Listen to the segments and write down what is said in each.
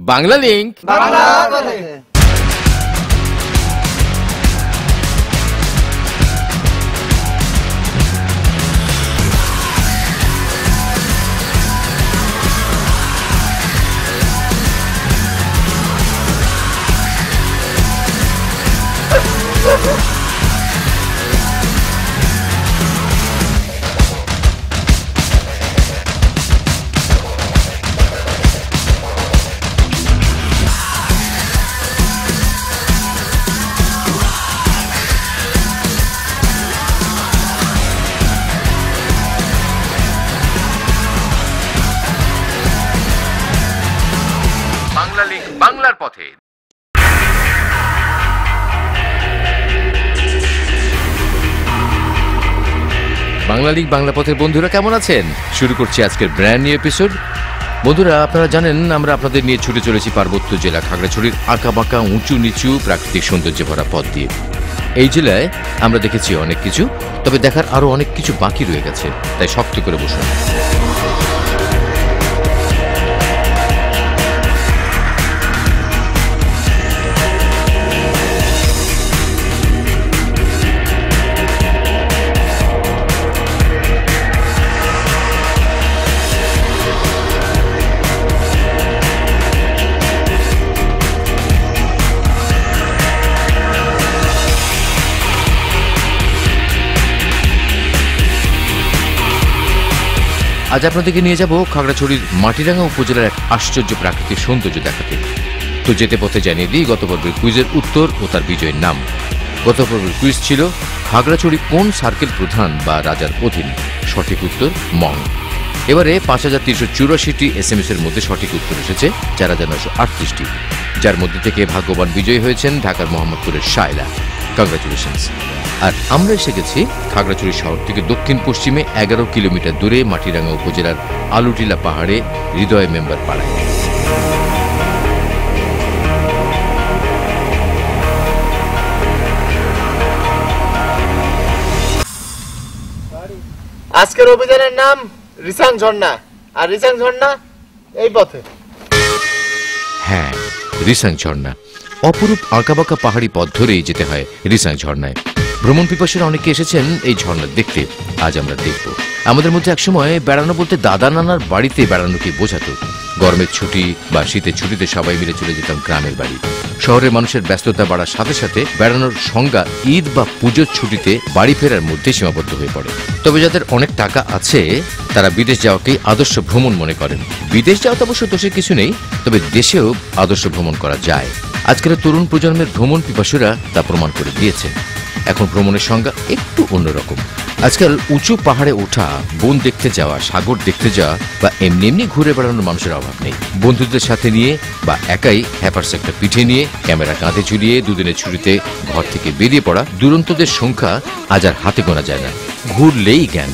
Bangla link Bangla পথে। Bangla link বাংলার পথে। বাংলা লিংক বাংলা পথের বন্ধুরা কেমন আছেন? শুরু করছি আজকের ব্র্যান্ড নিউ এপিসোড। বন্ধুরা, আপনারা জানেন আমরা আপনাদের নিয়ে ছুটে চলেছি পার্বত্য জেলা খাগড়াছড়ির আঁকাবাঁকা উঁচু নিচু প্রাকৃতিক সৌন্দর্যে ভরা পথ দিয়ে। এই জেলায় আমরা দেখেছি অনেক কিছু, তবে দেখার আরো অনেক কিছু বাকি রয়ে গেছে, তাই শক্ত করে বসুন। আজ আপনাদেরকে নিয়ে যাব খাগড়াছড়ির মাটিরাঙ্গা উপজেলার এক আশ্চর্য প্রাকৃতিক সৌন্দর্য দেখাতে। তো যেতে পথে জানিয়ে দিই গত পর্বের কুইজের উত্তর ও তার বিজয়ের নাম। গত পর্বের কুইজ ছিল খাগড়াছড়ি কোন সার্কেল প্রধান বা রাজার অধীন? সঠিক উত্তর মং। এবারে ৫,৩৮৪টি SMS এর মধ্যে সঠিক উত্তর এসেছে ৪,৯৩৮টি, যার মধ্যে থেকে ভাগ্যবান বিজয়ী হয়েছেন ঢাকার মোহাম্মদপুরের শায়লা। কংগ্রাচুলেশনস। আর আমরা এসে গেছি খাগড়াছড়ি শহর থেকে দক্ষিণ পশ্চিমে ১১ কিলোমিটার দূরে মাটিরাঙ্গা উপজেলার আলুটিলা পাহাড়ে হৃদয় মেম্বার পাড়ায়। আজকের অভিযানের নাম রিসাং ঝর্ণা, আর রিসাং ঝর্ণা এই পথে। হ্যাঁ, রিসাং ঝর্ণা। অপরূপ আঁকাবাঁকা পাহাড়ি পথ ধরেই যেতে হয় রিসাং ঝর্ণায়। ভ্রমণ পিপাসুরা অনেকে এসেছেন এই ঝর্ণা দেখতে। আজ আমরা দেখব। আমাদের মধ্যে একসময় বেড়ানো বলতে দাদা নানার বাড়িতে বেড়ানোকে বোঝাতো। গরমের ছুটি বা শীতের ছুটিতে সবাই মিলে চলে যেতাম গ্রামের বাড়ি। শহরের মানুষের ব্যস্ততা বাড়ার সাথে সাথে বেড়ানোর সংজ্ঞা ঈদ বা পুজোর ছুটিতে বাড়ি ফেরার মধ্যে সীমাবদ্ধ হয়ে পড়ে। তবে যাদের অনেক টাকা আছে তারা বিদেশ যাওয়াকেই আদর্শ ভ্রমণ মনে করেন। বিদেশ যাওয়া তো অবশ্য দোষের কিছু নেই, তবে দেশেও আদর্শ ভ্রমণ করা যায়। আজকের তরুণ প্রজন্মের ভ্রমণ পিপাসুরা তা প্রমাণ করে দিয়েছে। এখন ভ্রমণের সংজ্ঞা একটু অন্যরকম। আজকাল উঁচু পাহাড়ে ওঠা, বন দেখতে যাওয়া, সাগর দেখতে যাওয়া বা এমনি এমনি ঘুরে বেড়ানোর মানুষের অভাব নেই। বন্ধুদের সাথে নিয়ে বা একাই হ্যাপারস একটা পিঠে নিয়ে ক্যামেরা কাঁধে ঝুলিয়ে দুদিনের ছুটিতে ঘর থেকে বেরিয়ে পড়া দুরন্তদের সংখ্যা আজ আর হাতে গোনা যায় না। ঘুরলেই জ্ঞান,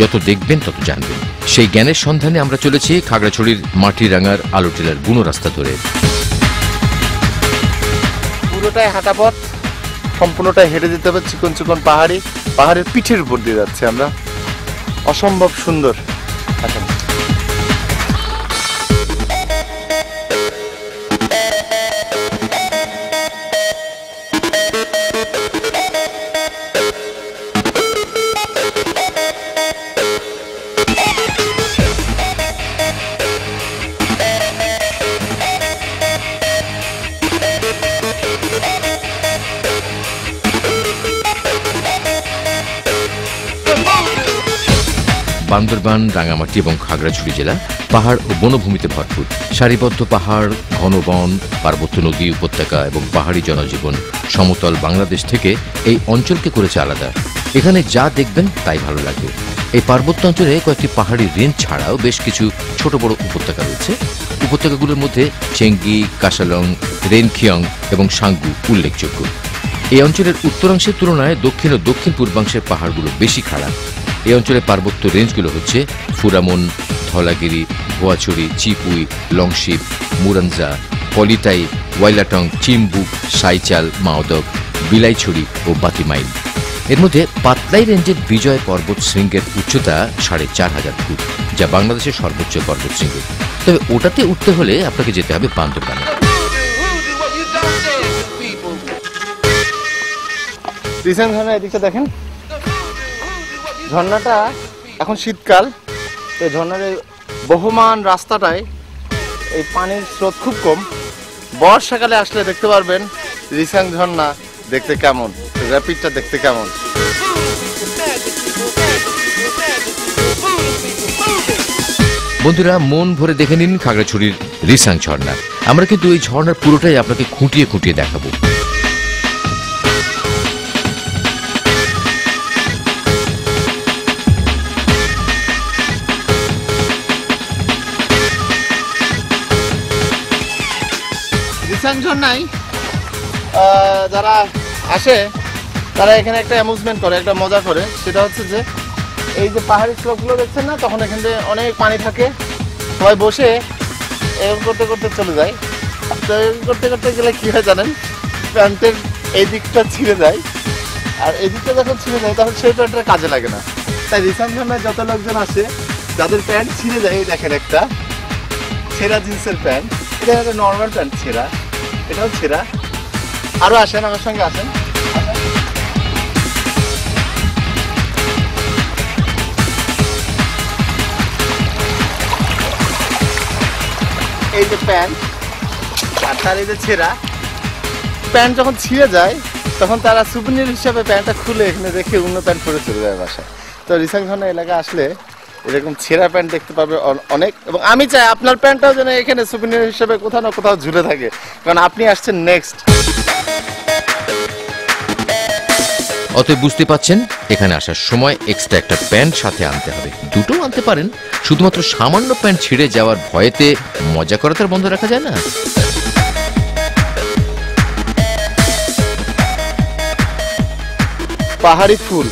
যত দেখবেন তত জানবেন। সেই জ্ঞানের সন্ধানে আমরা চলেছি খাগড়াছড়ির মাটিরাঙ্গার আলুটিলার বুনো রাস্তা ধরে। পুরোটাই হাঁটা পথ, সম্পূর্ণটাই হেঁটে যেতে হবে। চিকন চিকন পাহাড়ের পিঠের উপর দিয়ে যাচ্ছি আমরা। অসম্ভব সুন্দর। বান্দরবান, রাঙামাটি এবং খাগড়াছড়ি জেলা পাহাড় ও বনভূমিতে ভরপুর। সারিবদ্ধ পাহাড়, ঘন বন, পার্বত্য নদী, উপত্যকা এবং পাহাড়ি জনজীবন সমতল বাংলাদেশ থেকে এই অঞ্চলকে করেছে আলাদা। এখানে যা দেখবেন তাই ভালো লাগবে। এই পার্বত্য অঞ্চলে কয়েকটি পাহাড়ি রেঞ্জ ছাড়াও বেশ কিছু ছোট বড় উপত্যকা রয়েছে। উপত্যকাগুলোর মধ্যে চেঙ্গি, কাশালং, রেনখিয়ং এবং সাঙ্গু উল্লেখযোগ্য। এই অঞ্চলের উত্তরাংশের তুলনায় দক্ষিণ ও দক্ষিণ পূর্বাংশের পাহাড়গুলো বেশি খাড়া। এই অঞ্চলের পার্বত্য রেঞ্জগুলো হচ্ছে ফুরামন, ধলাগিরি, ভুয়াছড়ি, চিপুই, লংশিপ, মুরানজা, পলিটাই, ওয়াইলাটং, চিমবুক, সাইচাল, মাওদক, বিলাইছড়ি ও বাতিমাইল। এর মধ্যে পাতলাই রেঞ্জের বিজয় পর্বত শৃঙ্গের উচ্চতা ৪,৫০০ ফুট, যা বাংলাদেশের সর্বোচ্চ পর্বত শৃঙ্গ। তবে ওটাতে উঠতে হলে আপনাকে যেতে হবে বান্দরবানে। রিসেন্ট ঝর্ণা এদিকটা দেখেন, ঝর্ণাটা এখন শীতকাল, এই ঝর্ণার এই বহমান রাস্তাটায় এই পানির স্রোত খুব কম। বর্ষাকালে আসলে দেখতে পারবেন রিসাং ঝর্ণা দেখতে কেমন, র্যাপিডটা দেখতে কেমন। বন্ধুরা, মন ভরে দেখে নিন খাগড়াছড়ির রিসাং ঝর্ণা। আমরা কিন্তু এই ঝর্ণার পুরোটাই আপনাকে খুঁটিয়ে খুঁটিয়ে দেখাবো। রিসাং ঝর্ণায় যারা আসে তারা এখানে একটা অ্যামিউজমেন্ট করে, একটা মজা করে। সেটা হচ্ছে যে এই যে পাহাড়ি স্লোপগুলো দেখছেন না, তখন এখানে অনেক পানি থাকে, সবাই বসে এরকম করতে করতে চলে যায়। তো এরকম করতে করতে গেলে কী হয় জানেন, প্যান্টের এই দিকটা ছিঁড়ে যায়, আর এই দিকটা যখন ছিঁড়ে যায় তখন সেই প্যান্টটা কাজে লাগে না। তাই রিসাং ঝর্ণায় যত লোকজন আসে যাদের প্যান্ট ছিঁড়ে যায়, এই দেখেন একটা ছেঁড়া জিন্সের প্যান্ট, এটা একটা নর্মাল প্যান্ট ছেঁড়া, এটাও ছেঁড়া। আরও আসেন, আমার সঙ্গে আসেন। এই যে প্যান্ট আর তার এই যে ছেঁড়া প্যান্ট, যখন ছিঁড়ে যায় তখন তারা সুভিনির হিসাবে প্যান্টটা খুলে এখানে রেখে অন্য প্যান্ট পরে চলে যায় বাসায়। তো রিসাং ঝর্ণা এলাকা আসলে এরকম ছেঁড়া প্যান্ট দেখতে পাবে অনেক, এবং আমি চাই আপনার প্যান্টটাও যেন এখানে সুভিনির হিসাবে কোথাও না কোথাও ঝুলে থাকে, কারণ আপনি আসছেন নেক্সট। অতএব বুঝতে পাচ্ছেন, এখানে আসার সময় এক্সট্রা একটা প্যান্ট সাথে আনতে হবে। দুটো আনতে পারেন, শুধুমাত্র সামান্য প্যান্ট ছিঁড়ে যাওয়ার ভয়েতে মজা করা তার বন্ধ রাখা যায় না। পাহাড়ি ফুল,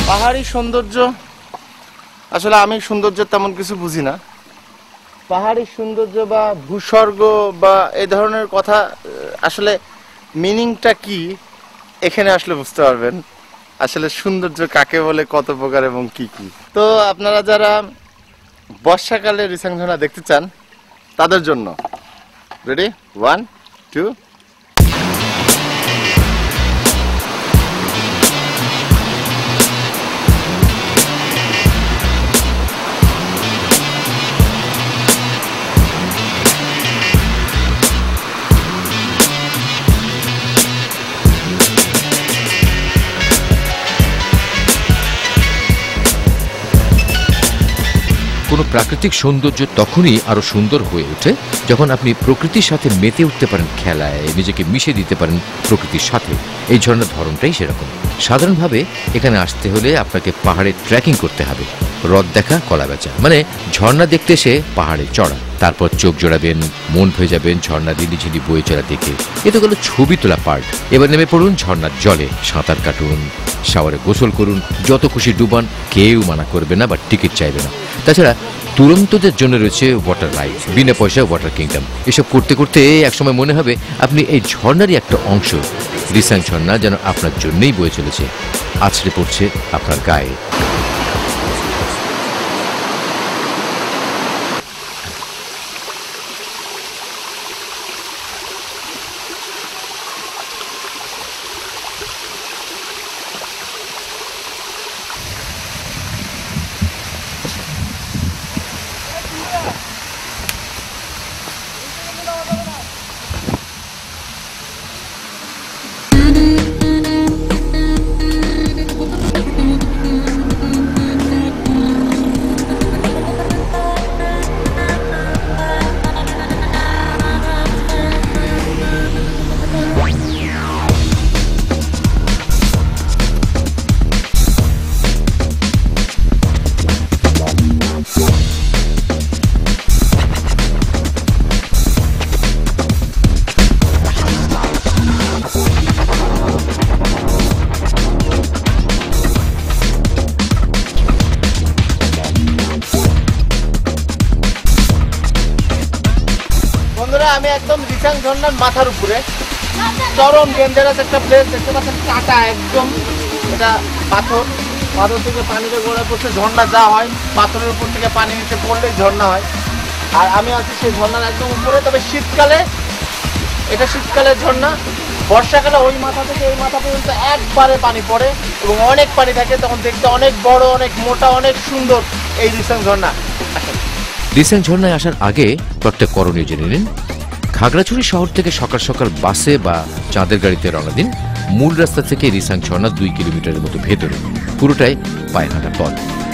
পাহাড়ি সৌন্দর্য, আসলে আমি সৌন্দর্য তেমন কিছু বুঝি না। পাহাড়ি সৌন্দর্য বা ভূস্বর্গ বা এই ধরনের কথা আসলে মিনিংটা কি এখানে আসলে বুঝতে পারবেন, আসলে সৌন্দর্য কাকে বলে, কত প্রকার এবং কি কি। তো আপনারা যারা বর্ষাকালে রিসাং ঝর্ণা দেখতে চান তাদের জন্য রেডি, 1 2। কোনো প্রাকৃতিক সৌন্দর্য তখনই আরো সুন্দর হয়ে ওঠে যখন আপনি প্রকৃতির সাথে মেতে উঠতে পারেন, খেলায় নিজেকে মিশে দিতে পারেন প্রকৃতির সাথে। এই ঝর্ণার ধরনটাই সেরকম। সাধারণভাবে এখানে আসতে হলে আপনাকে পাহাড়ে ট্রেকিং করতে হবে, হ্রদ দেখা, কলা বেচা, মানে ঝর্ণা দেখতে এসে পাহাড়ে চড়া, তারপর চোখ জোড়াবেন, মন ভরে যাবেন ঝর্ণা দিলি ঝিলি বয়ে চড়া দেখে। এ তো গেল ছবি তোলা পার্ট। এবার নেমে পড়ুন ঝর্ণার জলে, সাঁতার কাটুন, শাওয়ারে গোসল করুন, যত খুশি ডুবান, কেউ মানা করবে না বা টিকিট চাইবে না। তাছাড়া তুরন্তদের জন্য রয়েছে ওয়াটার রাইড, বিনা পয়সায় ওয়াটার কিংডম। এসব করতে করতে একসময় মনে হবে আপনি এই ঝর্ণারই একটা অংশ। রিসাং ঝর্ণা যেন আপনার জন্যই বয়ে চলেছে, আছড়ে পড়ছে আপনার গায়ে। বন্ধুরা আমি একদম রিসাং ঝর্ণার মাথার উপরে, চরম ডেঞ্জারাস একটা প্লেস দেখতে পাচ্ছেন, কাটা একদম, এটা পাথর থেকে পানিতে গড়ে পড়ছে, ঝর্ণা যা হয় পাথরের উপর থেকে পানি নিচে পড়লেই ঝর্ণা হয়। আর আমি আছি সেই ঝর্ণার একদম উপরে। তবে শীতকালে, এটা শীতকালের ঝর্ণা, বর্ষাকালে ওই মাথা থেকে এই মাথা পর্যন্ত একবারে পানি পড়ে এবং অনেক পানি থাকে, তখন দেখতে অনেক বড়, অনেক মোটা, অনেক সুন্দর এই রিসাং ঝর্ণা। রিসাং ঝর্ণায় আসার আগে কয়েকটা করণীয় জেনে নিন। খাগড়াছড়ি শহর থেকে সকাল সকাল বাসে বা চাঁদের গাড়িতে রওনা দিন। মূল রাস্তা থেকে রিসাং ঝর্ণা 2 কিলোমিটারের মতো ভেতরে, পুরোটাই পায়ে হাঁটা পথ,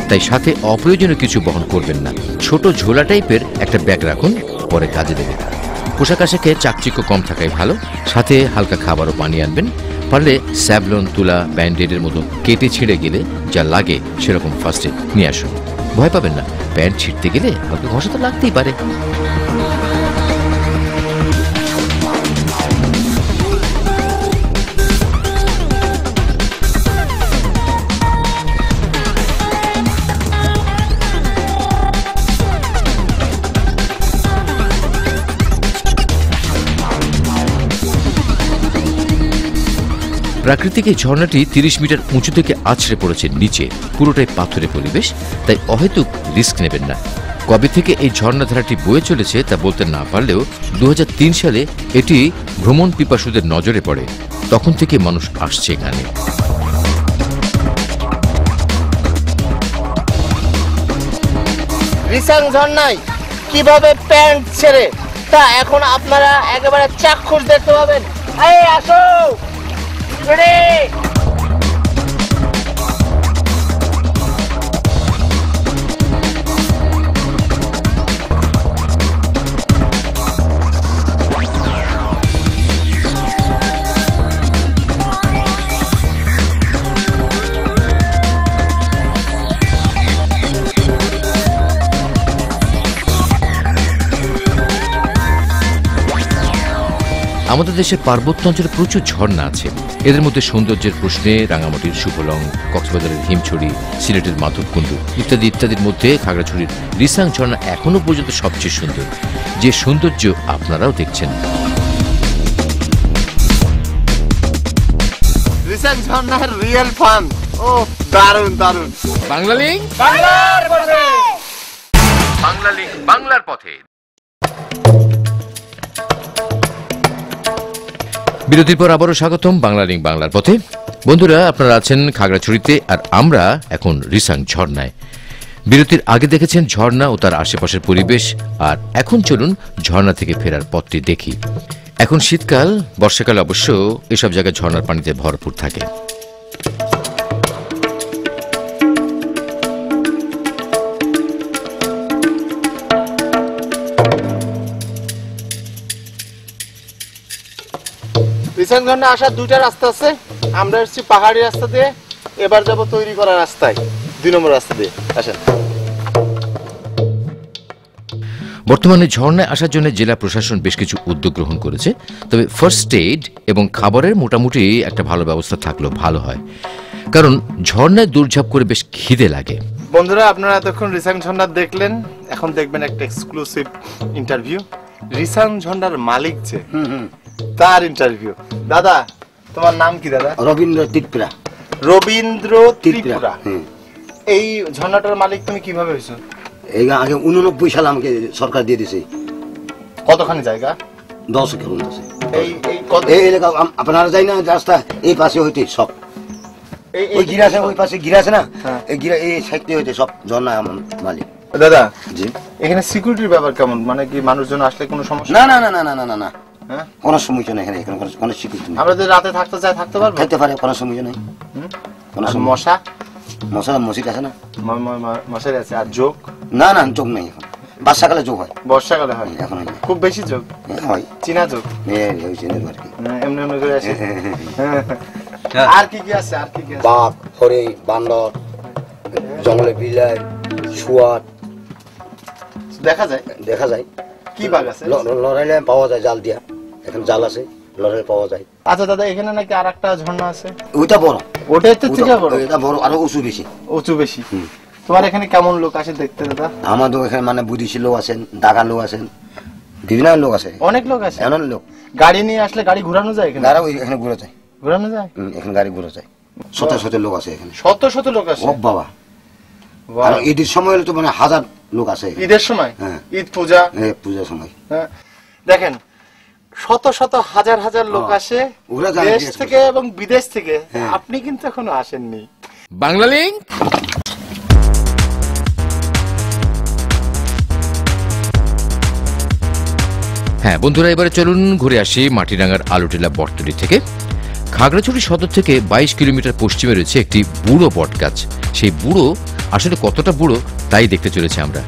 তাই সাথে অপ্রয়োজনীয় কিছু বহন করবেন না। ছোট ঝোলা টাইপের একটা ব্যাগ রাখুন, পরে কাজে দেবে। পোশাক আশাকে চাকচিক্য কম থাকাই ভালো, সাথে হালকা খাবার ও পানি আনবেন। পারলে স্যাভলন, তুলা, ব্যান্ডেডের মতো কেটে ছিঁড়ে গেলে যা লাগে সেরকম ফার্স্ট এড নিয়ে আসুন। ভয় পাবেন না, প্যান্ট ছিঁড়তে গেলে হালকা ঘষা তো লাগতেই পারে। প্রাকৃতিক এই ঝর্ণাটি 30 মিটার উঁচু থেকে আছড়ে পড়েছে নিচে, পুরোটাই পাথুরে পরিবেশ, তাই অহেতুক রিস্ক নেবেন না। কবে থেকে এই ঝর্ণাধারাটি বয়ে চলেছে তা বলতে না পারলেও 2003 সালে এটি ভ্রমণ পিপাসুদের নজরে পড়ে, তখন থেকে মানুষ আসছে এখানে। রিসাং ঝর্ণায় কিভাবে প্যান্ট ছেড়ে তা এখন আপনারা একেবারে চাক্ষুষ দেখতে পাবেন। এই আসো, রেডি? আমাদের দেশের পার্বত্য অঞ্চলে প্রচুর ঝর্ণা আছে। এদের মধ্যে সৌন্দর্যের প্রশ্নে রাঙামাটির সুফলং, কক্সবাজারের হিমছড়ি, সিলেটের মাধবকুণ্ডু ইত্যাদি ইত্যাদির মধ্যে খাগড়াছড়ির রিসাং ঝর্ণা এখনো পর্যন্ত সবচেয়ে সুন্দর, যে সৌন্দর্য আপনারাও দেখছেন। রিসাং ঝর্ণার রিয়েল ফান, ও দারুণ দারুণ। বাংলা লিঙ্ক বাংলার পথে। বিরতির পর আবারও স্বাগতম বাংলা লিঙ্ক বাংলার পথে। বন্ধুরা, আপনারা আছেন খাগড়াছড়িতে আর আমরা এখন রিসাং ঝর্ণায়। বিরতির আগে দেখেছেন ঝর্ণা ও তার আশেপাশের পরিবেশ, আর এখন চলুন ঝর্ণা থেকে ফেরার পথটি দেখি। এখন শীতকাল, বর্ষাকালে অবশ্য এসব জায়গায় ঝর্ণার পানিতে ভরপুর থাকে। রিসাং ঝর্ণা আসার দুইটা রাস্তা আছে। আমরা এসেছি পাহাড়ি রাস্তা দিয়ে, এবার যাব তৈরি করা রাস্তায়, 2 নম্বর রাস্তা দিয়ে। আসেন। বর্তমানে ঝর্ণায় আসার জন্য জেলা প্রশাসন বেশ কিছু উদ্যোগ গ্রহণ করেছে, তবে ফার্স্ট এইড এবং খাবারের মোটামুটি একটা ভালো ব্যবস্থা থাকলেও ভালো হয়, কারণ ঝর্ণায় দৌড়ঝাঁপ করে বেশ খিদে লাগে। বন্ধুরা, আপনারা এতক্ষণ রিসাং ঝর্ণা দেখলেন, এখন দেখবেন একটা এক্সক্লুসিভ ইন্টারভিউ। রিসাং ঝর্ণার মালিক যে, তার ইন্টারভিউ। দাদা, তোমার নাম কি দাদা? রবীন্দ্র ত্রিপুরা। রবীন্দ্র ত্রিপুরা। এই ঝর্ণাটার মালিক তুমি কিভাবে হয়েছো? এই আগে 89 সালে আমাকে সরকার দিয়ে দিছে। কতখানি জায়গা? 10 একর আছে। এই এলাকা আপনারা যাই না, রাস্তা এই পাশে হইতে সব, ওই গিরা আছে, ওই পাশে গিরা আছে না, এই গিরা এই সাইডে হইতে সব ঝর্ণা আমার মালিক। দাদা জি, এখানে সিকিউরিটির ব্যাপার কেমন? মানে কি মানুষজন আসলে কোনো সমস্যা? না না না না না না না, কোনো সমস্যা নেই এখানে, কোনো সিকিউরিটি নেই। আমরা যদি রাতে থাকতে চাই থাকতে পারবো? থাকতে পারে, কোনো সমস্যা নেই। কোনো মশা মসজিদ আছে না? মশারি আছে। আর যোগ? না না, যোগ নেই এখন। বর্ষাকালে যোগ হয়। বর্ষাকালে হয়? এখন খুব বেশি যোগ হয়। চীনা যোগ এমনি এমনি করে আসে। আর কি কি আছে? আর কি কি আছে? বাঘ, হরিণ, বান্দর, জঙ্গলে বিলাই, শুয়ার দেখা যায়। দেখা যায়। কি বাঘ আছে? লড়াইলে পাওয়া যায়, জাল দিয়া। এখন জাল আছে, লড়াইলে পাওয়া যায়। আচ্ছা দাদা, এখানে নাকি আর একটা ঝর্ণা আছে? ওইটা বড়। ওটাই তো থেকে বড়? এটা বড়, আরো উঁচু বেশি। উঁচু বেশি। তোমার এখানে কেমন লোক আসে দেখতে দাদা? আমাদের এখানে মানে বুদ্ধিশীল লোক আছেন, দাগা লোক আছেন, বিভিন্ন লোক আছে, অনেক লোক আছে। এমন লোক গাড়ি নিয়ে আসলে গাড়ি ঘোরানো যায় এখানে? যারা ওই এখানে ঘুরে যায়, ঘোরানো যায় এখানে গাড়ি ঘুরে যায়। শত শত লোক আছে এখানে, শত শত লোক আছে। ও বাবা, আর ঈদের সময় হলে তো মানে হাজার লোক আছে। ঈদের সময়? হ্যাঁ, ঈদ পূজা, হ্যাঁ পূজার সময়। হ্যাঁ দেখেন শত শত হাজার হাজার লোক আসে দেশ থেকে এবং বিদেশ থেকে। আপনি কিন্তু এখনো আসেননি। বাংলা লিংক। হ্যাঁ বন্ধুরা, এবারে চলুন ঘুরে আসি মাটিরাঙ্গার আলুটিলা বটতলী থেকে। খাগড়াছড়ি সদর থেকে 22 কিলোমিটার পশ্চিমে রয়েছে একটি বুড়ো বট গাছ। সেই বুড়ো আসলে কতটা বুড়ো তাই দেখতে চলেছে আমরা।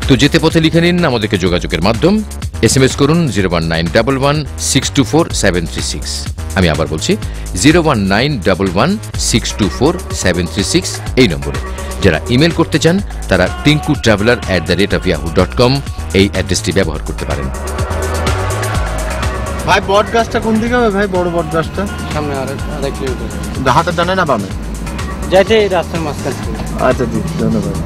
তো যেতে পথে লিখে নিন আমাদেরকে যোগাযোগের মাধ্যম, SMS করুন 01911624736। আমি আবার বলছি 01911624736 এই নম্বরে। যারা ইমেল করতে চান তারা tinku.traveler@yahoo.com এই অ্যাড্রেসটি ব্যবহার করতে পারেন। ভাই বট গাছটা কোন দিকে হবে ভাই? বড় বট গাছটা সামনে আরেক কিলোমিটার, হাতের ডানে না বামে? যাইতে এই রাস্তার মাঝখানে। আচ্ছা জি, ধন্যবাদ।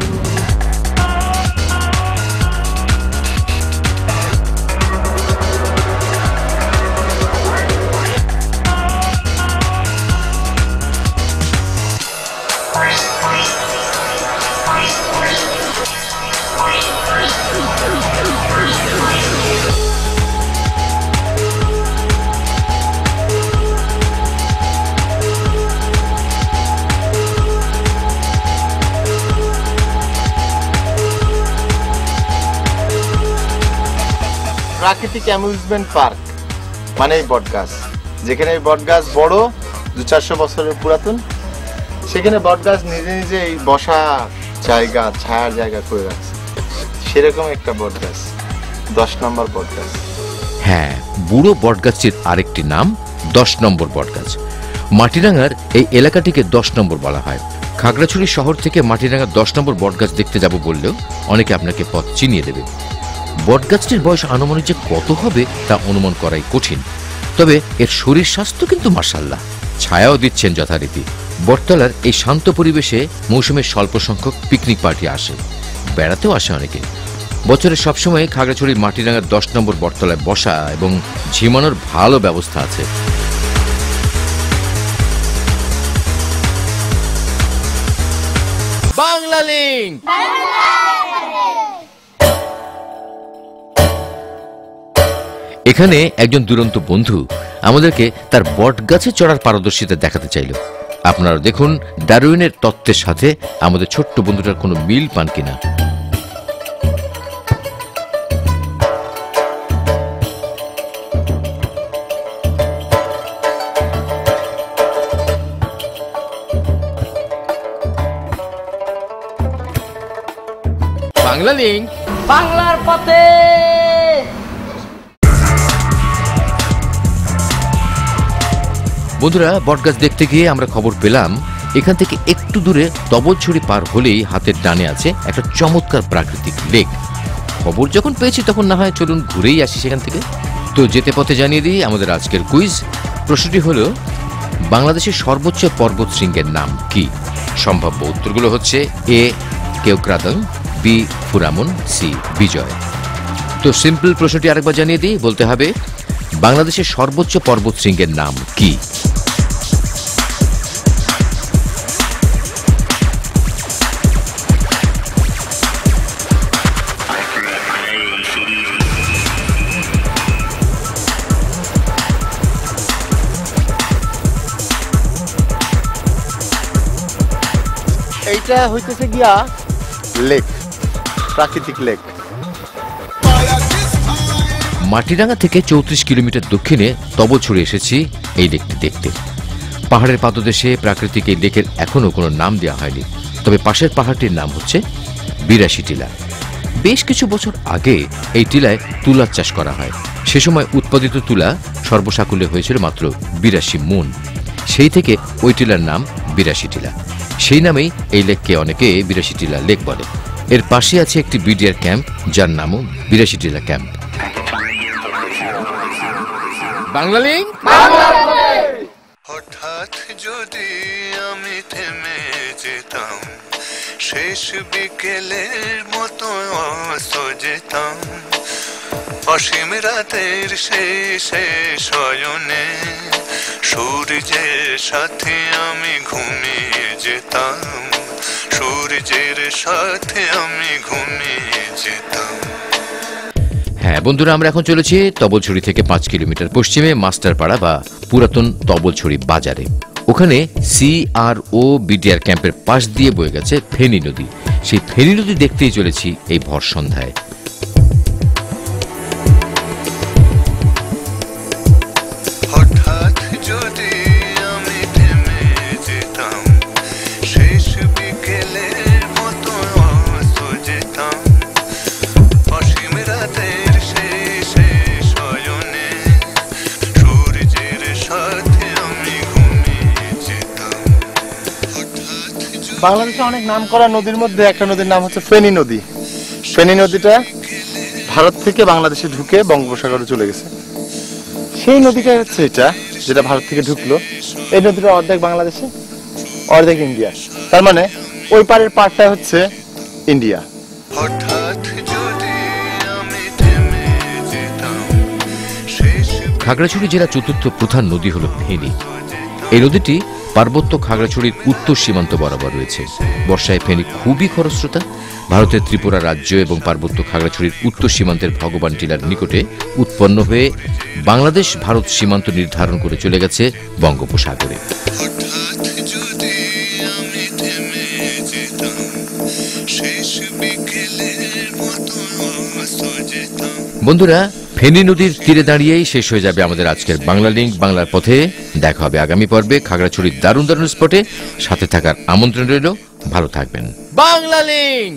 প্রাকৃতিক অ্যামিউজমেন্ট পার্ক মানে এই বট গাছ, যেখানে এই বট গাছ বড় 200-400 বছরের পুরাতন, সেখানে বট গাছ নিজে নিজে এই বসা জায়গা, ছায়ার জায়গা করে রাখছে। সেরকম একটা বট গাছ, 10 নম্বর বট গাছ। হ্যাঁ, বুড়ো বটগাছটির আরেকটি নাম 10 নম্বর বটগাছ। মাটিরাঙ্গার এই এলাকাটিকে 10 নম্বর বলা হয়। খাগড়াছড়ি শহর থেকে মাটিরাঙ্গার 10 নম্বর বটগাছ দেখতে যাব বললেও অনেকে আপনাকে পথ চিনিয়ে দেবে। বটগাছটির বয়স আনুমানিক যে কত হবে তা অনুমান করাই কঠিন, তবে এর শরীর স্বাস্থ্য কিন্তু মাশাআল্লাহ। ছায়াও দিচ্ছেন যথারীতি। বটতলার এই শান্ত পরিবেশে মৌসুমে স্বল্প সংখ্যক পিকনিক পার্টি আসে, বেড়াতেও আসে অনেকে। বছরের সবসময় খাগড়াছড়ির মাটিরাঙ্গার 10 নম্বর বটতলায় বসা এবং ঝিমানোর ভালো ব্যবস্থা আছে। বাংলা লিংক। এখানে একজন দুরন্ত বন্ধু আমাদেরকে তার বট গাছে চড়ার পারদর্শিতা দেখাতে চাইল। আপনারা দেখুন ডারউইনের তত্ত্বের সাথে আমাদের ছোট্ট বন্ধুটার কোনো মিল পান কিনা। বাংলা লিংক, বাংলার পথে। বন্ধুরা, বটগাছ দেখতে গিয়ে আমরা খবর পেলাম এখান থেকে একটু দূরে তবলছড়ি পার হলেই হাতের ডানে আছে একটা চমৎকার প্রাকৃতিক লেক। খবর যখন পেয়েছি তখন না হয় চলুন ঘুরেই আসি সেখান থেকে। তো যেতে পথে জানিয়ে দিই আমাদের আজকের কুইজ। প্রশ্নটি হলো, বাংলাদেশের সর্বোচ্চ পর্বত শৃঙ্গের নাম কি? সম্ভাব্য উত্তরগুলো হচ্ছে এ কেওক্রাদং, বি ফুরামুন, সি বিজয়। তো সিম্পল প্রশ্নটি আরেকবার জানিয়ে দিই, বলতে হবে বাংলাদেশের সর্বোচ্চ পর্বত শৃঙ্গের নাম কি? এইটা হইতেছে গিয়া লেক, প্রাকৃতিক লেক। মাটিরাঙ্গা থেকে 34 কিলোমিটার দক্ষিণে তবলছড়ি এসেছি এই লেকটি দেখতে। পাহাড়ের পাদদেশে প্রাকৃতিক এই লেকের এখনো কোনো নাম দেওয়া হয়নি, তবে পাশের পাহাড়টির নাম হচ্ছে 82 টিলা। বেশ কিছু বছর আগে এই টিলায় তুলার চাষ করা হয়। সে সময় উৎপাদিত তুলা সর্বসাকুল্যে হয়েছিল মাত্র 82 মণ। সেই থেকে ওই টিলার নাম 82 টিলা। সেই নামেই এই লেককে অনেকে 82 টিলা লেক বলে। এর পাশে আছে একটি বিডিআর ক্যাম্প, যার নামও 82 টিলা ক্যাম্প। বাংলা লিংক। হঠাৎ যদি আমি থেমে যেতাম, শেষ বিকেলের মতো যেতাম, অসীম রাতের শেষে শয়নে সূর্যের সাথে আমি ঘুমিয়ে যেতাম, সূর্যের সাথে আমি ঘুমিয়ে যেতাম। হ্যাঁ বন্ধুরা, আমরা এখন চলেছি তবলছড়ি থেকে 5 কিলোমিটার পশ্চিমে মাস্টারপাড়া বা পুরাতন তবলছড়ি বাজারে। ওখানে CRO BDR ক্যাম্পের পাশ দিয়ে বয়ে গেছে ফেনী নদী। সেই ফেনী নদী দেখতেই চলেছি এই ভর সন্ধ্যায়। হঠাৎ যদি আমি থেমে যেতাম, শেষ বিকেলের মতো অস্ত যেতাম, অসীম রাতের শেষে শয়নে সূর্যের সাথে আমি ঘুমিয়ে যেতাম। বাংলাদেশে অনেক নাম করা নদীর মধ্যে একটা নদীর নাম হচ্ছে ফেনী নদী। ফেনী নদীটা ভারত থেকে বাংলাদেশে ঢুকে বঙ্গোপসাগরে চলে গেছে। সেই নদীটা হচ্ছে এটা, যেটা ভারত থেকে ঢুকলো। এই নদীটা অর্ধেক বাংলাদেশে, অর্ধেক ইন্ডিয়া। তার মানে ওই পারের পাড়টা হচ্ছে ইন্ডিয়া। হঠাৎ যদি আমি থেমে যেতাম, শেষ খাগড়াছড়ি জেলার চতুর্থ প্রধান নদী হল ফেনী। এই নদীটি পার্বত্য খাগড়াছড়ির উত্তর সীমান্ত বরাবর রয়েছে। বর্ষায় ফেনী খুবই খরস্রোতা। ভারতের ত্রিপুরা রাজ্য এবং পার্বত্য খাগড়াছড়ির উত্তর সীমান্তের ভগবান টিলার নিকটে উৎপন্ন হয়ে বাংলাদেশ ভারত সীমান্ত নির্ধারণ করে চলে গেছে বঙ্গোপসাগরে। হঠাৎ যদি আমি থেমে যেতাম, শেষ বিকেলের মতো অস্ত যেতাম। বন্ধুরা, ফেনী নদীর তীরে দাঁড়িয়েই শেষ হয়ে যাবে আমাদের আজকের বাংলা লিঙ্ক বাংলার পথে। দেখা হবে আগামী পর্বে খাগড়াছড়ির দারুণ দারুণ স্পটে। সাথে থাকার আমন্ত্রণ রইল। ভালো থাকবেন। বাংলা লিঙ্ক।